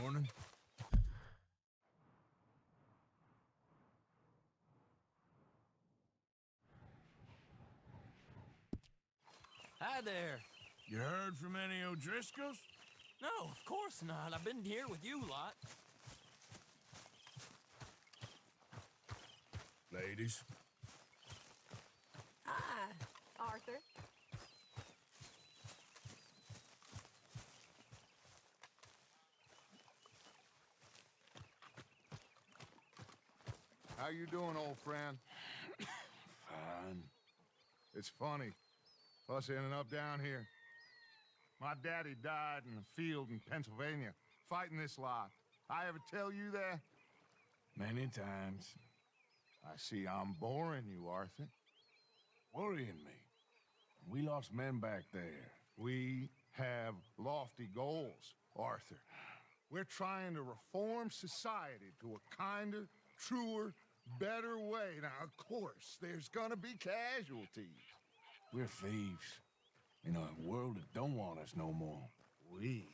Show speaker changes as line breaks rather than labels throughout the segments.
Morning.
Hi there.
You heard from any O'Driscolls?
No, of course not. I've been here with you lot.
Ladies.
Hi, Arthur.
How you doing, old friend?
Fine.
It's funny, us ending up down here. My daddy died in a field in Pennsylvania, fighting this lot. I ever tell you that?
Many times.
I see I'm boring you, Arthur.
Worrying me. We lost men back there.
We have lofty goals, Arthur. We're trying to reform society to a kinder, truer, better way. Now, of course, there's gonna be casualties.
We're thieves. In a world that don't want us no more.
We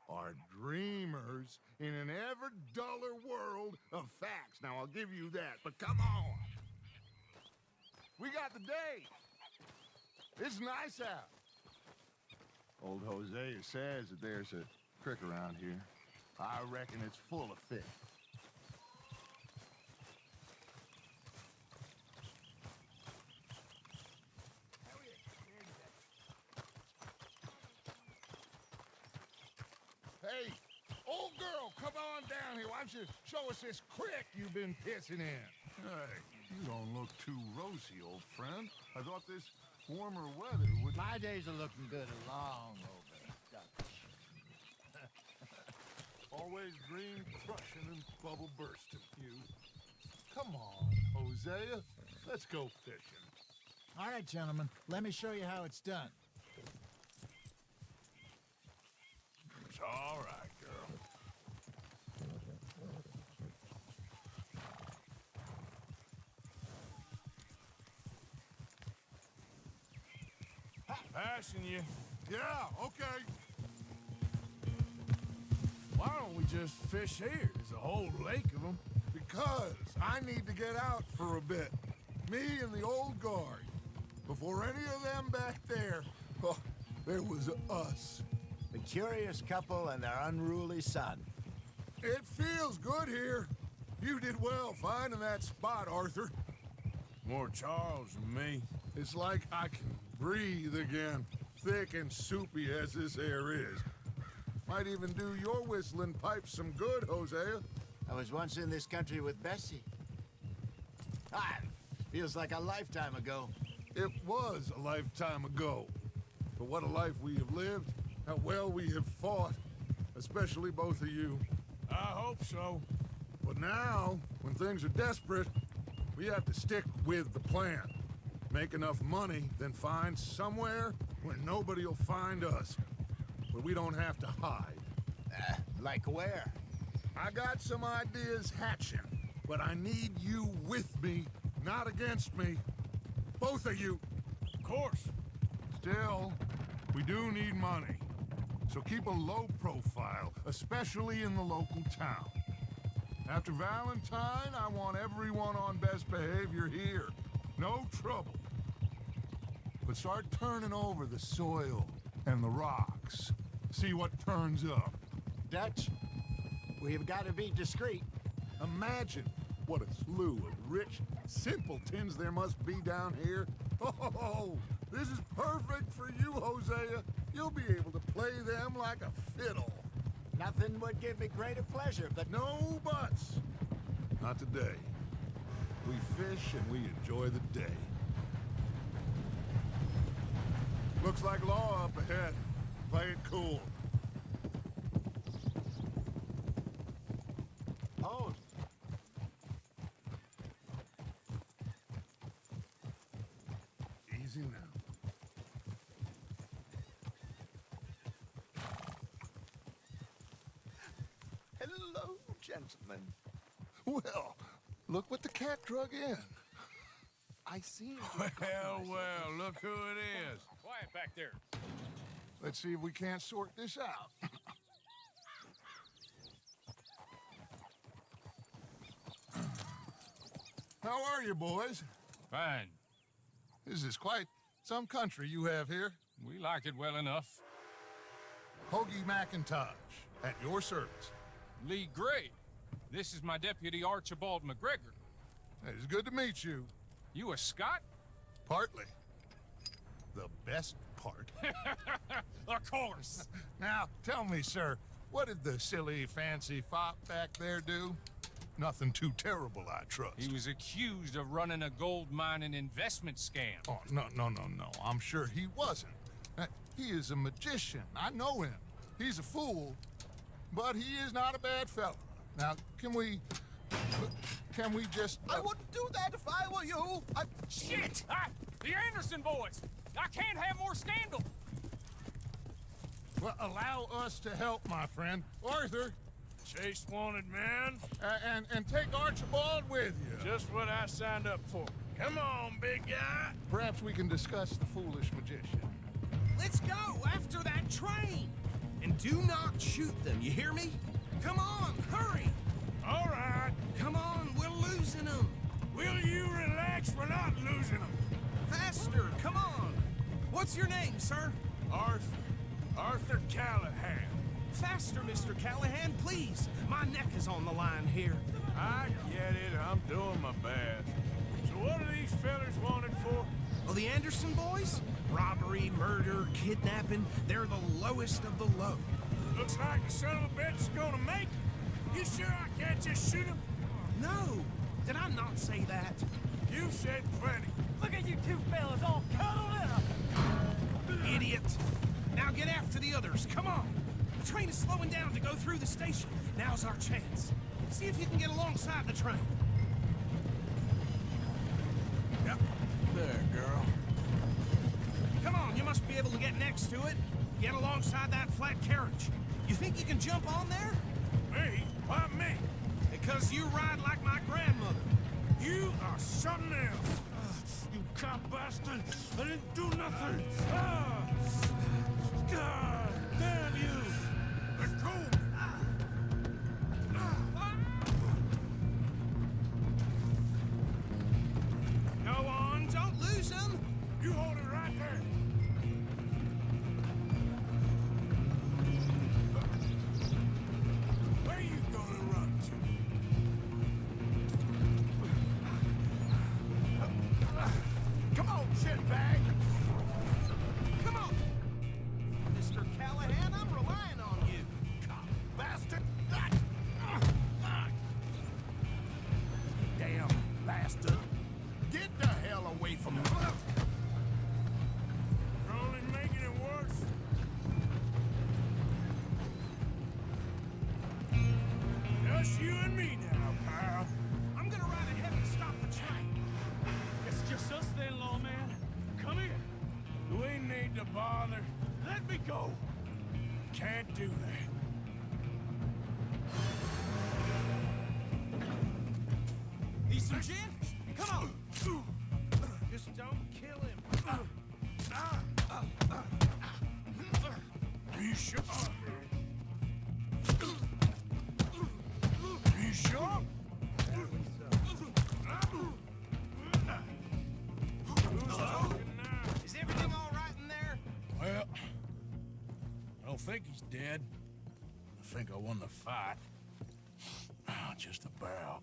are dreamers in an ever duller world of facts. Now, I'll give you that, but come on. We got the day. It's nice out. Old Hosea says that there's a creek around here. I reckon it's full of fish. Hey, old girl, come on down here. Why don't you show us this creek you've been pissing in?
Hey, you don't look too rosy, old friend. I thought this warmer weather would...
My days are looking good along over, Dutch.
Always dream crushing and bubble bursting, you. Come on, Hosea. Let's go fishing.
All right, gentlemen, let me show you how it's done.
It's all right, girl. Passing you.
Yeah, okay.
Why don't we just fish here? There's a whole lake of them.
Because I need to get out for a bit. Me and the old guard. Before any of them back there, oh, there was us.
The curious couple and their unruly son.
It feels good here. You did well finding that spot, Arthur.
More Charles than me.
It's like I can breathe again, thick and soupy as this air is. Might even do your whistling pipes some good, Hosea.
I was once in this country with Bessie. Ah, feels like a lifetime ago.
It was a lifetime ago. But what a life we have lived, how well we have fought, especially both of you.
I hope so.
But now, when things are desperate, we have to stick with the plan. Make enough money, then find somewhere where nobody will find us. Where we don't have to hide.
Like where?
I got some ideas hatching, but I need you with me, not against me. Both of you.
Of course.
Still, we do need money. So keep a low profile, especially in the local town. After Valentine, I want everyone on best behavior here. No trouble. But start turning over the soil and the rocks. See what turns up.
Dutch, we've got to be discreet.
Imagine what a slew of rich simpletons there must be down here. Oh, this is perfect for you, Hosea. You'll be able to play them like a fiddle.
Nothing would give me greater pleasure, but
No buts. Not today. We fish and we enjoy the day. Looks like law up ahead. Play it cool.
hold.
Easy now.
Hello, gentlemen.
Well, look what the cat drug in. I see him.
Well, look who it is.
Quiet back there.
Let's see if we can't sort this out. How are you, boys?
Fine.
This is quite some country you have here.
We like it well enough.
Hoagie McIntosh, at your service.
Lee Gray. This is my deputy Archibald McGregor.
It's good to meet you.
You a Scot?
Partly. The best part.
Of course.
Now, tell me, sir, what did the silly, fancy fop back there do? Nothing too terrible, I trust.
He was accused of running a gold mining investment scam.
Oh, no. I'm sure he wasn't. He is a magician. I know him. He's a fool, but he is not a bad fellow. Now, can we just...
I wouldn't do that if I were you.
Shit! The Anderson boys! I can't have more scandal!
Well, allow us to help, my friend. Arthur,
Chase wanted man.
and take Archibald with you.
Just what I signed up for. Come on, big guy.
Perhaps we can discuss the foolish magician.
Let's go after that train! And do not shoot them, you hear me? Come on, hurry!
All right.
Come on, we're losing them!
Will you relax? We're not losing them.
Faster, come on! What's your name, sir?
Arthur Callahan.
Faster, Mr. Callahan, please! My neck is on the line here.
I get it. I'm doing my best. So what are these fellers wanted for?
Well, the Anderson boys? Robbery, murder, kidnapping, they're the lowest of the low.
Looks like the son of a bitch is gonna make it. You sure I can't just shoot him?
No! Did I not say that?
You said plenty.
Look at you two fellas all cuddled up.
Idiot! Now get after the others, come on! The train is slowing down to go through the station. Now's our chance. See if you can get alongside the train.
Yep. There, girl.
Come on, you must be able to get next to it. Get alongside that flat carriage. You think you can jump on there?
Me? Why me?
Because you ride like my grandmother.
You are something else. You cop bastard! I didn't do nothing! God damn you! Let go!
Go on, don't lose them!
You hold it right there! Where you gonna run to?
Come on, shitbag.
Come on! Mr. Callahan, I'm relying on you.
Bastard. Damn bastard. Get the hell away from me.
You're only making it worse. Just you and me now, pal.
I'm gonna ride ahead and stop the train.
It's just us then, lawman. Come here.
We need to bother.
Let me go.
Can't do that.
Need some gin? Come on! Just don't kill him.
Are you sure? Are you sure? Who's talking now?
Is everything all right in there?
Well, I don't think he's dead. I think I won the fight. Just about.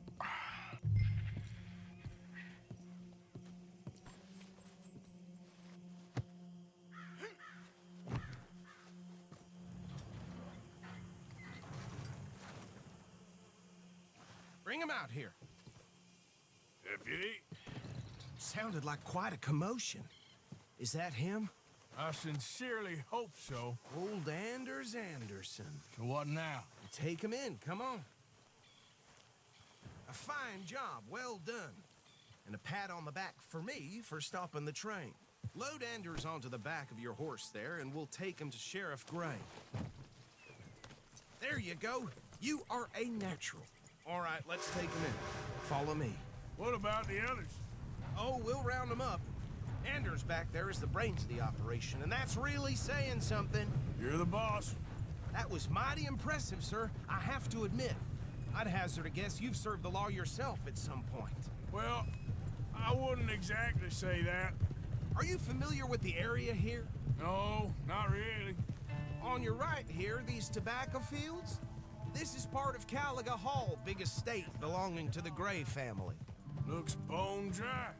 Bring him out here.
Deputy,
Sounded like quite a commotion. Is that him?
I sincerely hope so.
Old Anders Anderson.
So what now?
Take him in, come on. A fine job, well done. And a pat on the back for me for stopping the train. Load Anders onto the back of your horse there, and we'll take him to Sheriff Gray. There you go. You are a natural. All right, let's take him in. Follow me.
what about the others?
Oh, we'll round them up. Anders back there is the brains of the operation, and that's really saying something.
You're the boss.
That was mighty impressive, sir. I have to admit. I'd hazard a guess you've served the law yourself at some point.
Well, I wouldn't exactly say that.
Are you familiar with the area here?
No, not really.
On your right here, these tobacco fields? This is part of Caliga Hall, big estate belonging to the Gray family.
Looks bone dry.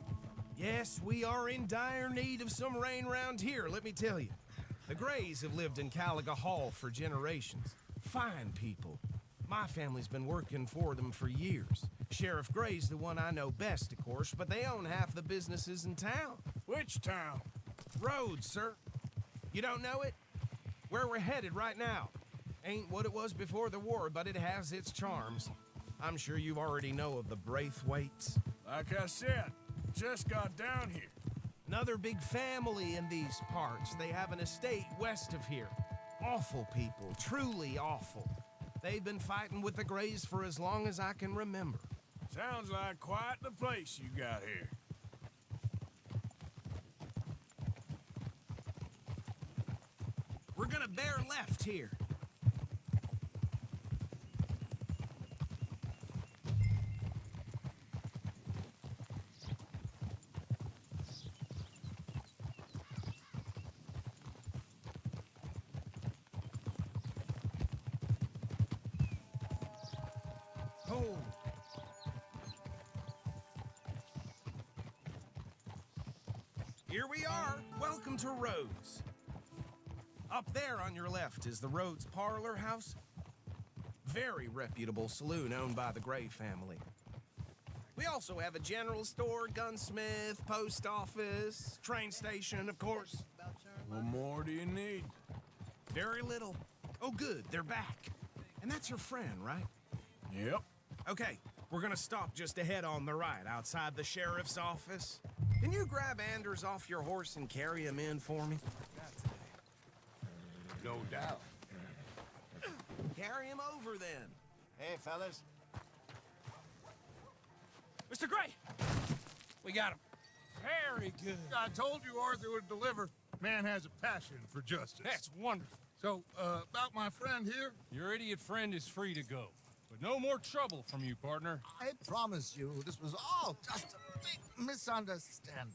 Yes, we are in dire need of some rain round here, let me tell you. The Grays have lived in Caliga Hall for generations. Fine people. My family's been working for them for years. Sheriff Gray's the one I know best, of course, but they own half the businesses in town.
Which town?
Rhodes, sir. You don't know it? Where we're headed right now. Ain't what it was before the war, but it has its charms. I'm sure you already know of the Braithwaites.
Like I said, just got down here.
Another big family in these parts. They have an estate west of here. Awful people, truly awful. They've been fighting with the Grays for as long as I can remember.
Sounds like quite the place you got here.
We're gonna bear left here. Oh. Here we are. Welcome to Rhodes. Up there on your left is the Rhodes Parlor House. Very reputable saloon owned by the Gray family. We also have a general store, gunsmith, post office, train station, of course.
What more do you need?
Very little. Oh, good, they're back. And that's your friend, right?
Yep.
Okay, we're gonna stop just ahead on the right, outside the sheriff's office. Can you grab Anders off your horse and carry him in for me?
No doubt.
Carry him over, then.
Hey, fellas.
Mr. Gray! We got him. Very good.
I told you Arthur would deliver. Man has a passion for justice.
That's wonderful.
So, about my friend here?
Your idiot friend is free to go. But no more trouble from you, partner.
I promise you, this was all just a big misunderstanding.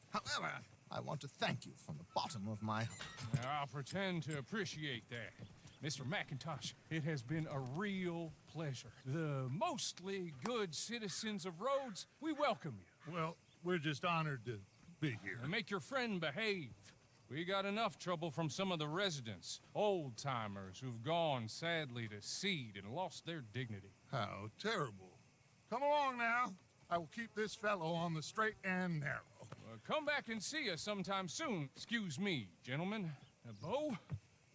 However, I want to thank you from the bottom of my heart.
Now, I'll pretend to appreciate that. Mr. McIntosh, it has been a real pleasure. The mostly good citizens of Rhodes, we welcome you.
Well, we're just honored to be here.
And make your friend behave. We got enough trouble from some of the residents, old-timers who've gone, sadly, to seed and lost their dignity.
How terrible. Come along now. I will keep this fellow on the straight and narrow.
Come back and see us sometime soon. Excuse me, gentlemen. Bo,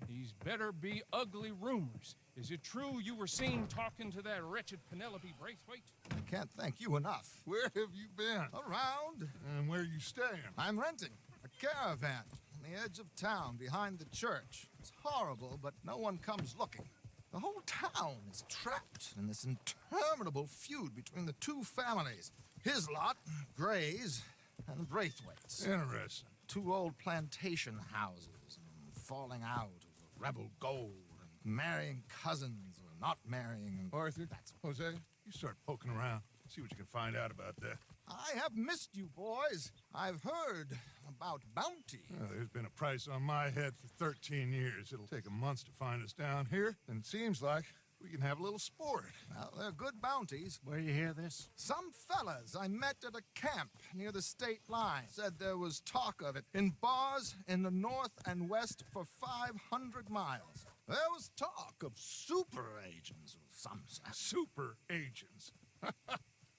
these better be ugly rumors. Is it true you were seen talking to that wretched Penelope Braithwaite?
I can't thank you enough.
Where have you been?
Around.
And where you staying?
I'm renting a caravan on the edge of town behind the church. It's horrible, but no one comes looking. The whole town is trapped in this interminable feud between the two families. His lot, Gray's, and Braithwaite's.
Interesting.
Two old plantation houses, and falling out over rebel gold, and marrying cousins or not marrying. And
Arthur,
that's
Jose, you start poking around. See what you can find out about that.
I have missed you, boys. I've heard about bounty.
Well, there's been a price on my head for 13 years. It'll take a month to find us down here, and it seems like we can have a little sport.
Well, they're good bounties.
Where you hear this?
Some fellas I met at a camp near the state line said there was talk of it in bars in the north and west for 500 miles. There was talk of super agents of some sort.
Super agents.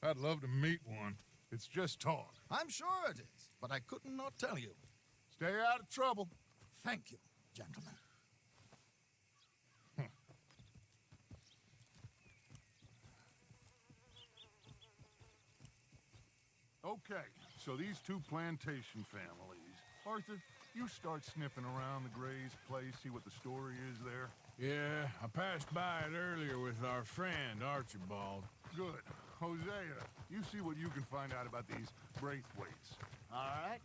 I'd love to meet one. It's just talk.
I'm sure it is, but I could not tell you.
Stay out of trouble.
Thank you, gentlemen.
Okay, so these two plantation families. Arthur, you start sniffing around the Gray's place, see what the story is there.
Yeah, I passed by it earlier with our friend, Archibald.
Good. Hosea, you see what you can find out about these Braithwaites.
All right.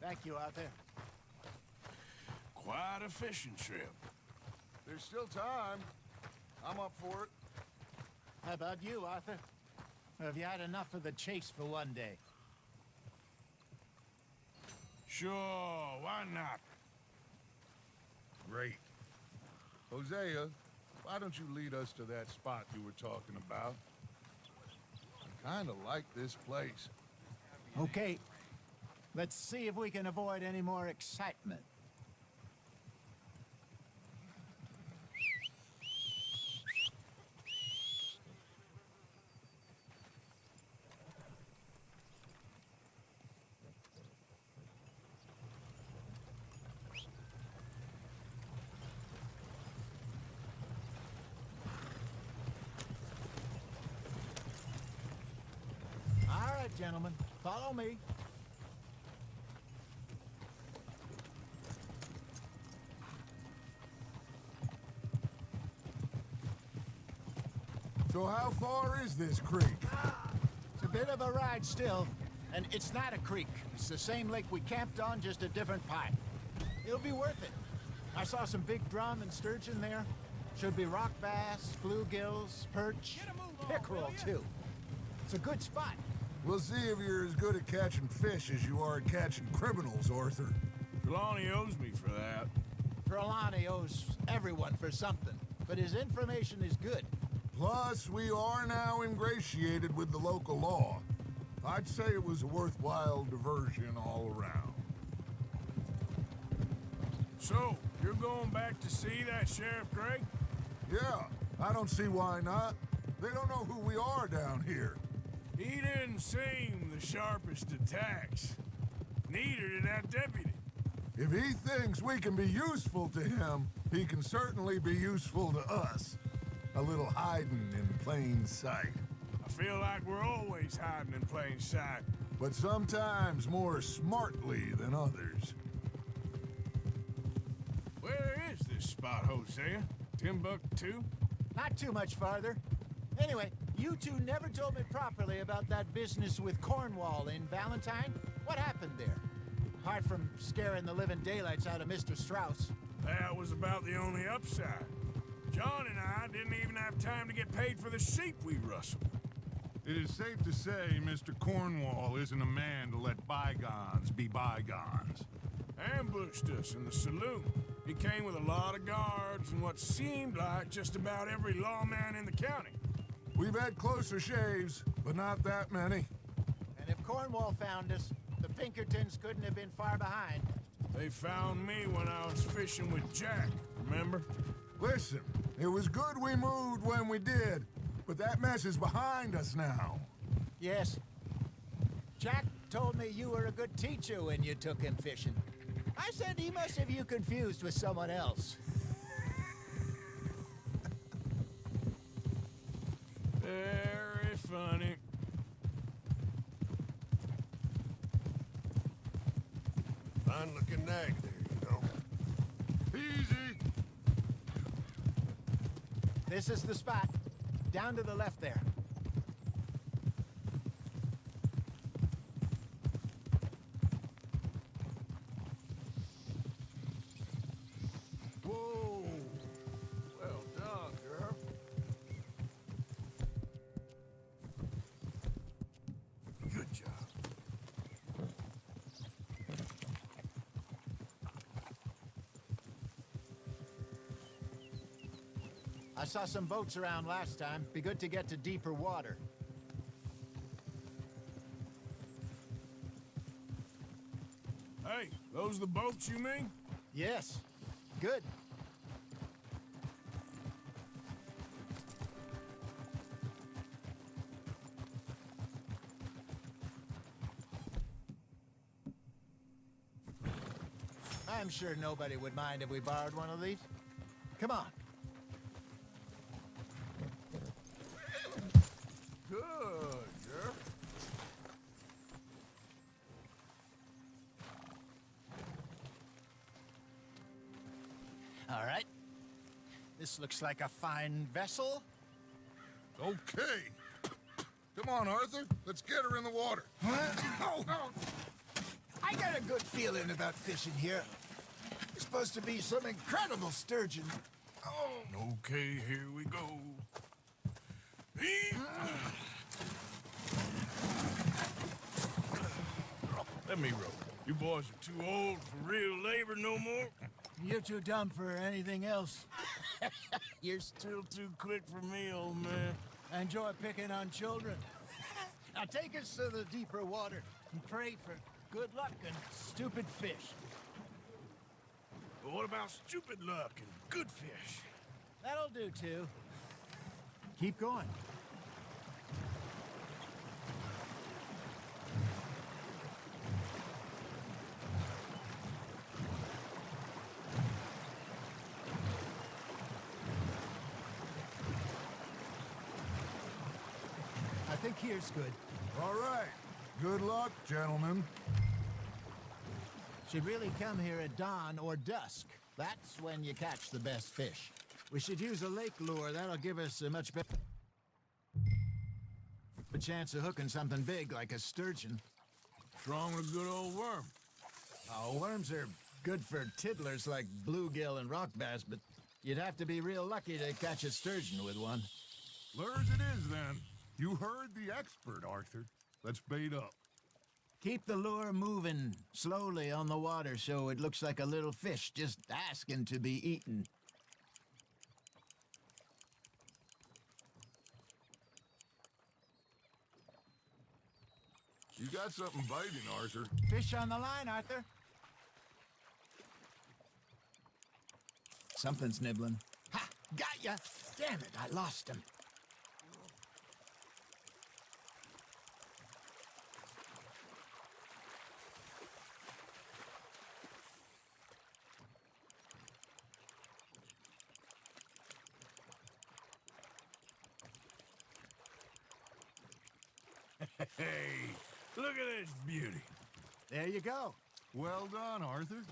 Thank you, Arthur.
Quite a fishing trip.
There's still time. I'm up for it.
How about you, Arthur?
Or have you had enough of the chase for one day?
Sure, why not?
Great. Hosea, why don't you lead us to that spot you were talking about? I kind of like this place.
Okay. Let's see if we can avoid any more excitement. All right, gentlemen, follow me.
So how far is this creek?
It's a bit of a ride still, and it's not a creek. It's the same lake we camped on, just a different pipe. It'll be worth it. I saw some big drum and sturgeon there. Should be rock bass, bluegills, perch, pickerel too. It's a good spot.
We'll see if you're as good at catching fish as you are at catching criminals, Arthur.
Trelawney owes me for that.
Trelawney owes everyone for something, but his information is good.
Plus, we are now ingratiated with the local law. I'd say it was a worthwhile diversion all around.
So, you're going back to see that Sheriff Gray?
Yeah, I don't see why not. They don't know who we are down here.
He didn't seem the sharpest attacks. Neither did that deputy.
If he thinks we can be useful to him, he can certainly be useful to us. A little hiding in plain sight.
I feel like we're always hiding in plain sight.
But sometimes more smartly than others.
Where is this spot, Hosea? Timbuktu?
Not too much farther. Anyway, you two never told me properly about that business with Cornwall in Valentine. What happened there? Apart from scaring the living daylights out of Mr. Strauss.
That was about the only upside. John and I didn't even have time to get paid for the sheep we rustled.
It is safe to say Mr. Cornwall isn't a man to let bygones be bygones.
Ambushed us in the saloon. He came with a lot of guards and what seemed like just about every lawman in the county.
We've had closer shaves, but not that many.
And if Cornwall found us, the Pinkertons couldn't have been far behind.
They found me when I was fishing with Jack, remember?
Listen, it was good we moved when we did, but that mess is behind us now.
Yes. Jack told me you were a good teacher when you took him fishing. I said he must have you confused with someone else.
Very funny.
Fine looking nag there, you know.
Easy.
This is the spot. Down to the left there.
Whoa! Well done, girl. Good job.
I saw some boats around last time. Be good to get to deeper water.
Hey, those the boats you mean?
Yes. Good. I'm sure nobody would mind if we borrowed one of these. Come on.
Good, girl.
All right. This looks like a fine vessel.
Okay. Come on, Arthur. Let's get her in the water.
Oh. I got a good feeling about fishing here. It's supposed to be some incredible sturgeon.
Okay, here we go. Let me row. You boys are too old for real labor no more.
You're too dumb for anything else.
You're still too quick for me, old man.
I enjoy picking on children. Now take us to the deeper water and pray for good luck and stupid fish.
But what about stupid luck and good fish?
That'll do, too. Keep going. I think here's good.
All right. Good luck, gentlemen.
Should really come here at dawn or dusk. That's when you catch the best fish. We should use a lake lure. That'll give us a much better chance of hooking something big like a sturgeon.
What's wrong with a good old worm?
Oh, worms are good for tiddlers like bluegill and rock bass, but you'd have to be real lucky to catch a sturgeon with one.
Lures it is, then. You heard the expert, Arthur. Let's bait up.
Keep the lure moving slowly on the water so it looks like a little fish just asking to be eaten.
You got something biting, Arthur.
Fish on the line, Arthur. Something's nibbling. Ha! Got ya! Damn it, I lost him.
Hey, look at this beauty.
There you go.
Well done, Arthur.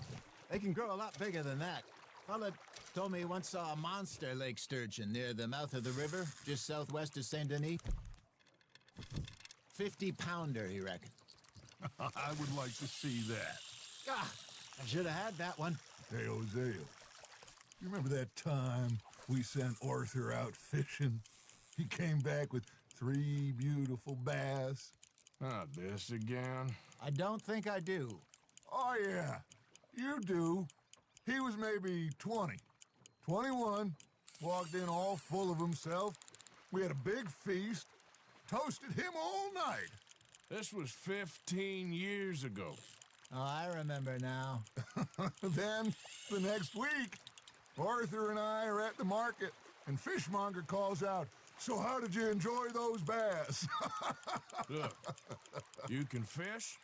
They can grow a lot bigger than that. Fella told me he once saw a monster lake sturgeon near the mouth of the river, just southwest of Saint Denis. 50-pounder, he reckoned.
I would like to see that.
Ah, I should have had that one.
Hey, Hosea, you remember that time we sent Arthur out fishing? He came back with 3 beautiful bass.
Not this again.
I don't think I do.
Oh, yeah, you do. He was maybe 20, 21, walked in all full of himself. We had a big feast, toasted him all night.
This was 15 years ago.
Oh, I remember now.
Then, the next week, Arthur and I are at the market, and Fishmonger calls out, "So how did you enjoy those bass?"
Look, you can fish,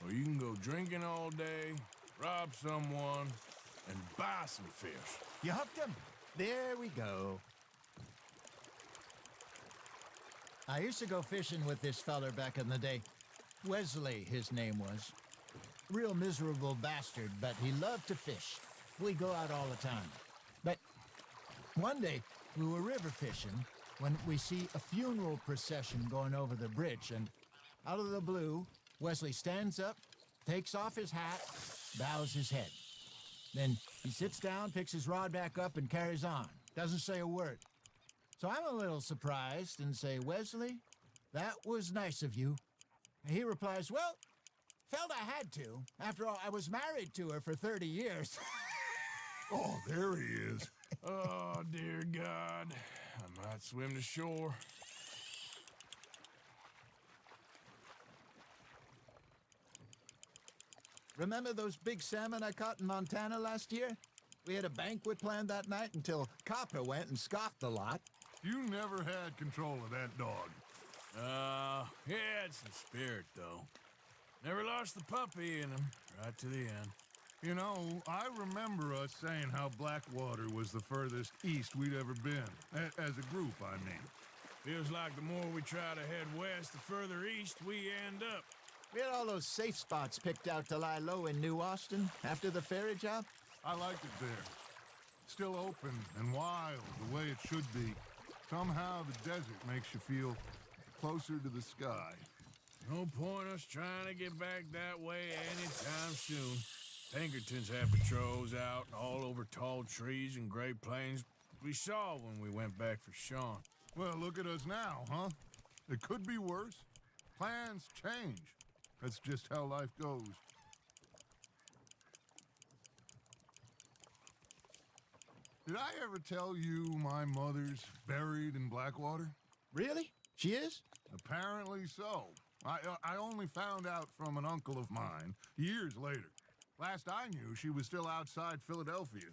or you can go drinking all day, rob someone, and buy some fish.
You hooked him. There we go. I used to go fishing with this feller back in the day. Wesley, his name was. Real miserable bastard, but he loved to fish. We'd go out all the time. But one day, we were river fishing when we see a funeral procession going over the bridge, and out of the blue, Wesley stands up, takes off his hat, bows his head. Then he sits down, picks his rod back up, and carries on. Doesn't say a word. So I'm a little surprised and say, "Wesley, that was nice of you." And he replies, "Well, felt I had to. After all, I was married to her for 30 years.
Oh, there he is.
Oh, dear God. I might swim to shore.
Remember those big salmon I caught in Montana last year? We had a banquet planned that night until Copper went and scoffed a lot.
You never had control of that dog.
He had some spirit, though. Never lost the puppy in him, right to the end.
You know, I remember us saying how Blackwater was the furthest east we'd ever been. As a group, I mean.
Feels like the more we try to head west, the further east we end up.
We had all those safe spots picked out to lie low in New Austin after the ferry job.
I liked it there. Still open and wild, the way it should be. Somehow the desert makes you feel closer to the sky.
No point us trying to get back that way anytime soon. Pinkertons have patrols out all over tall trees and Great Plains. We saw when we went back for Sean.
Well, look at us now, huh? It could be worse. Plans change. That's just how life goes. Did I ever tell you my mother's buried in Blackwater?
Really? She is?
Apparently so. I only found out from an uncle of mine years later. Last I knew, she was still outside Philadelphia.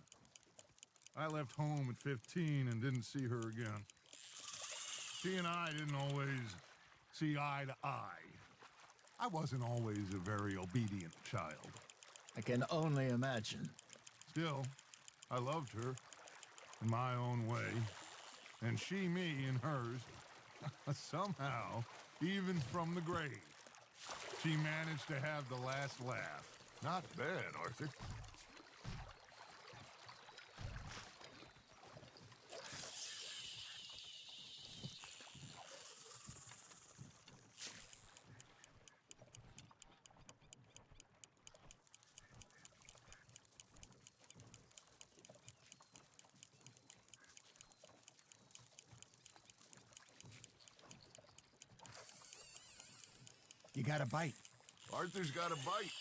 I left home at 15 and didn't see her again. She and I didn't always see eye to eye. I wasn't always a very obedient child.
I can only imagine.
Still, I loved her in my own way, and she me in hers. Somehow, even from the grave, she managed to have the last laugh. Not bad, Arthur.
You got a bite.
Arthur's got a bite.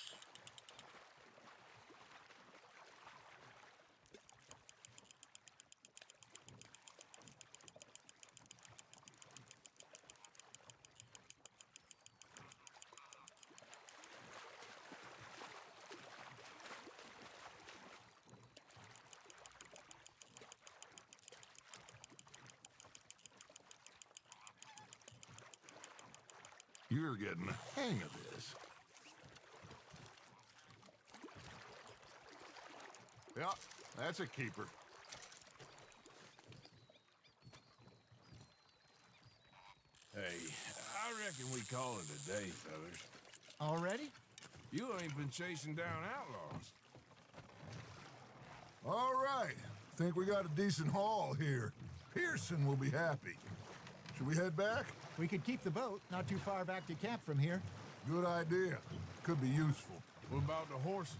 You're getting the hang of this. Yeah, that's a keeper.
Hey, I reckon we call it a day, fellas.
Already?
You ain't been chasing down outlaws.
All right. Think we got a decent haul here. Pearson will be happy. Should we head back?
We could keep the boat not too far back to camp from here.
Good idea. Could be useful.
What about the horses?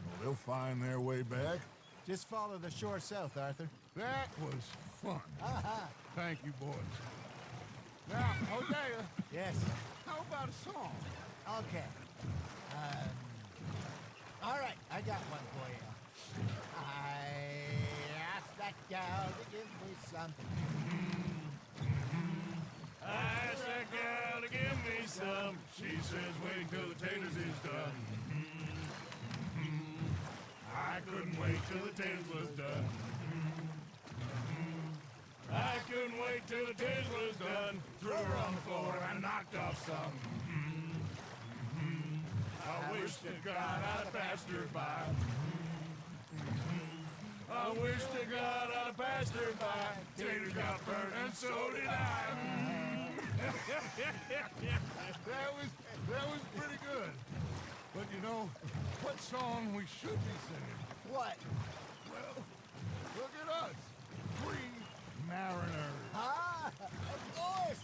Well, they'll find their way back.
Just follow the shore south, Arthur.
That was fun.
Aha!
Thank you, boys. Now, Hosea,
Yes.
how about a song?
Okay. All right, I got one for you. I asked that gal to give me something.
I asked that gal to give me some. She says wait till the taters is done. I couldn't wait till the taters was done. I couldn't wait till the taters was done. Threw her on the floor and knocked off some. I wish to God I'd have passed her by. I wish to God I'd have passed her by. Taters got burned and so did I.
That was pretty good. But you know, what song we should be singing?
What?
Well, look at us. Free mariners.
Ah, of course.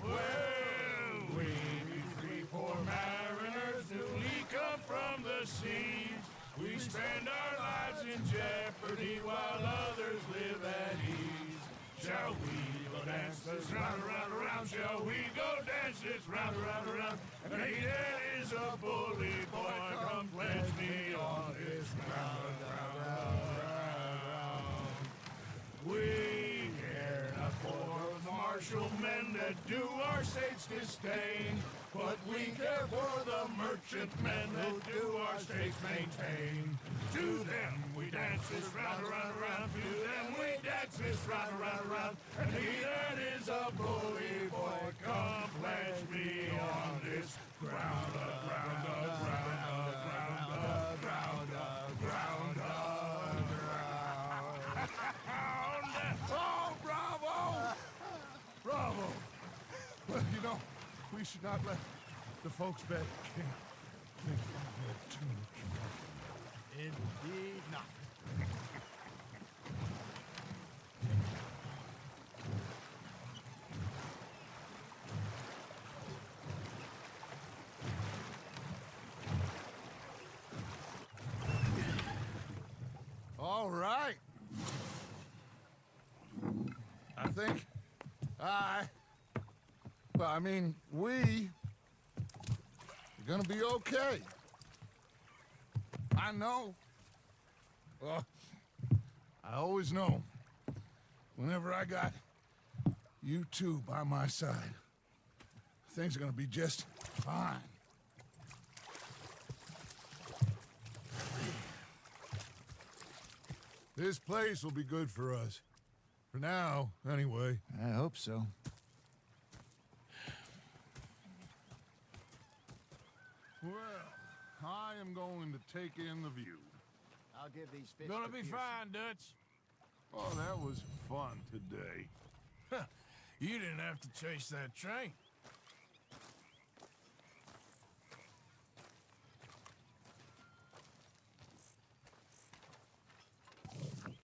Well, we be three poor mariners newly come from the seas. We spend our lives in jeopardy while others live at ease. Shall we go dance this round, around, around? Shall we go dance this round, around, around? And he that is a bully boy, come pledge me on this round, round, round, round. We care not for the martial men that do our states disdain, but we care for the merchant men that do our states maintain. To them we dance this round, around, around. To them we dance this round, around, around. And he that is a bully boy, come pledge me on this ground, ground, ground, ground, ground, ground, ground, ground. Oh, bravo! Bravo!
Well, you know, we should not let the folks back at camp think we had too much fun.
Indeed not.
All right. I think we You're gonna be okay. I know. Well, I always know. Whenever I got you two by my side, things are gonna be just fine. This place will be good for us. For now, anyway.
I hope so.
Well, I am going to take in the view.
I'll give these fish
Gonna
to
be
Pearson.
fine, Dutch.
Oh, that was fun today.
You didn't have to chase that train.